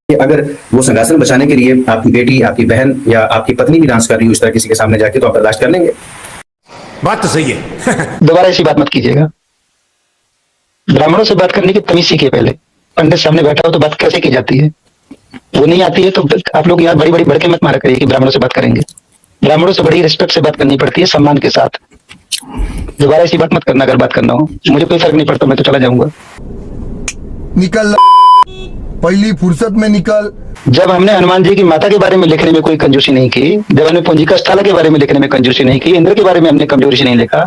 अगर वो संगासन बचाने के लिए आपकी बेटी, आपकी बहन या आपकी पत्नी भी डांस कर रही हो इस तरह किसी के सामने जाके, तो आप बर्दाश्त कर लेंगे? बात तो सही है। दोबारा ऐसी बात मत कीजिएगा। ब्राह्मणों से बात करने की तमीज सीखिए पहले। पंडित सामने बैठा हो तो बात कैसे की जाती है, वो नहीं आती है तो आप लोग यहाँ बड़ी बड़ी भड़के मत मारा करिए कि ब्राह्मणों से बात करेंगे। ब्राह्मणों से बड़ी रिस्पेक्ट से बात करनी पड़ती है, सम्मान के साथ। दोबारा ऐसी बात मत करना अगर बात करना हो। मुझे कोई फर्क नहीं पड़ता, मैं तो चला जाऊंगा। निकल पहली फुर्सत में निकल। जब हमने हनुमान जी की माता के बारे में लिखने में कोई कंजूसी नहीं की, जब हमने पुंजिका स्थल के बारे में लिखने में कंजूसी नहीं की, इंद्र के बारे में हमने कंजूसी नहीं लिखा,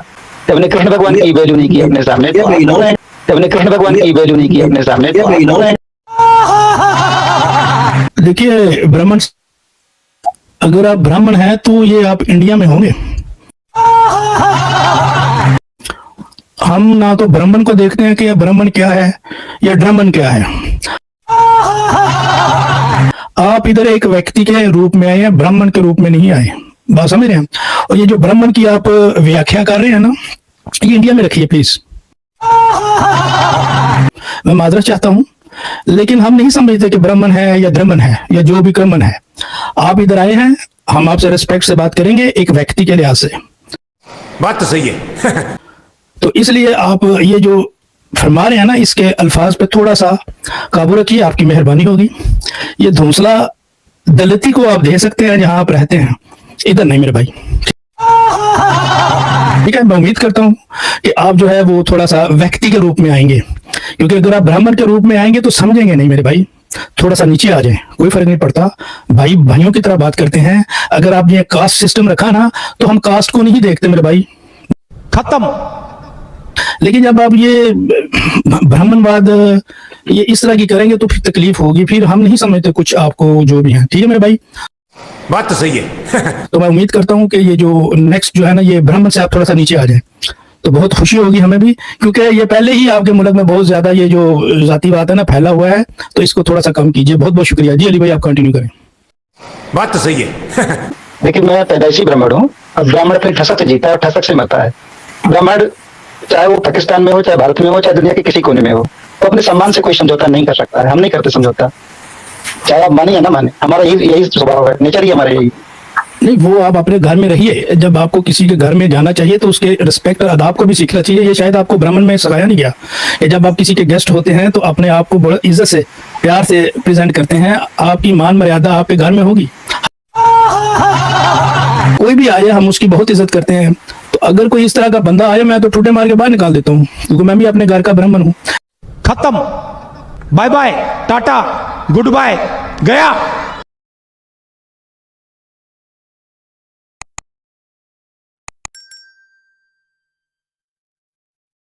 जब हमने कृष्ण भगवान की वैल्यू नहीं की अपने सामने, जब हमने कृष्ण भगवान की वैल्यू नहीं की अपने सामने। देखिए ब्राह्मण, अगर आप ब्राह्मण हैं तो ये आप इंडिया में होंगे। हम ना तो ब्राह्मण को देखते हैं कि यह ब्राह्मण क्या है या ड्रामन क्या है। आप इधर एक व्यक्ति के रूप में आए हैं, ब्राह्मण के रूप में नहीं आए। बात समझ रहे हैं? और ये जो ब्राह्मण की आप व्याख्या कर रहे हैं ना, ये इंडिया में रखिए प्लीज। मैं माजरत चाहता हूं, लेकिन हम नहीं समझते कि ब्राह्मण है या धर्मन है या जो भी क्रमन है। आप इधर आए हैं, हम आपसे रिस्पेक्ट से बात करेंगे एक व्यक्ति के लिहाज से। बात तो सही है। तो इसलिए आप ये जो फरमा रहे हैं ना, इसके अल्फाज पे थोड़ा सा काबू रखिए, आपकी मेहरबानी होगी। ये धौंसला दलिती को आप दे सकते हैं जहां आप रहते हैं, इधर नहीं मेरे भाई। ठीक है, मैं उम्मीद करता हूं कि आप जो है वो थोड़ा सा व्यक्ति के रूप में आएंगे, क्योंकि अगर आप ब्राह्मण के रूप में आएंगे तो समझेंगे नहीं मेरे भाई। थोड़ा सा नीचे आ जाए, कोई फर्क नहीं पड़ता। भाई भाइयों की तरह बात करते हैं। अगर आप ये कास्ट सिस्टम रखा ना, तो हम कास्ट को नहीं देखते मेरे भाई, खत्म। लेकिन जब आप ये ब्राह्मणवाद ये इस तरह की करेंगे तो फिर तकलीफ होगी, फिर हम नहीं समझते कुछ आपको जो भी है। ठीक है मेरे भाई, बात तो सही है। तो मैं उम्मीद करता हूं कि ये जो नेक्स्ट जो है ना, ये ब्राह्मण से आप थोड़ा सा नीचे आ जाए तो बहुत खुशी होगी हमें भी, क्योंकि ये पहले ही आपके मुल्क में बहुत ज्यादा ये जो जाति बात है ना फैला हुआ है, तो इसको थोड़ा सा कम कीजिए। बहुत बहुत शुक्रिया जी। अली भाई आप कंटिन्यू करें। बात तो सही है। लेकिन मैं पैदाइशी ब्राह्मण हूँ, और ब्राह्मण अपनी ठसक से जीता है और ठसक से मरता है। ब्राह्मण चाहे वो पाकिस्तान में हो, चाहे भारत में हो, चाहे दुनिया के किसी कोने में हो, तो अपने सम्मान से कोई समझौता नहीं कर सकता है। हम नहीं करते समझौता, चाहे आप माने या ना माने। हमारा यही स्वभाव है, नेचर ही हमारा यही। नहीं, वो आप अपने घर में रहिए। जब आपको किसी के घर में जाना चाहिए तो उसके रिस्पेक्ट और अदाब को भी सीखना चाहिए। ये शायद आपको ब्राह्मण में सिखाया नहीं गया। या जब आप किसी के गेस्ट होते हैं तो अपने आप को बड़ा इज्जत से प्यार से प्रेजेंट करते हैं। आपकी मान मर्यादा आपके घर में होगी। कोई भी आए हम उसकी बहुत इज्जत करते हैं। तो अगर कोई इस तरह का बंदा आए, मैं तो ठूठे मार के बाहर निकाल देता हूँ, क्योंकि मैं भी अपने घर का ब्राह्मण हूँ। खत्म। Bye bye, tata, goodbye, गया।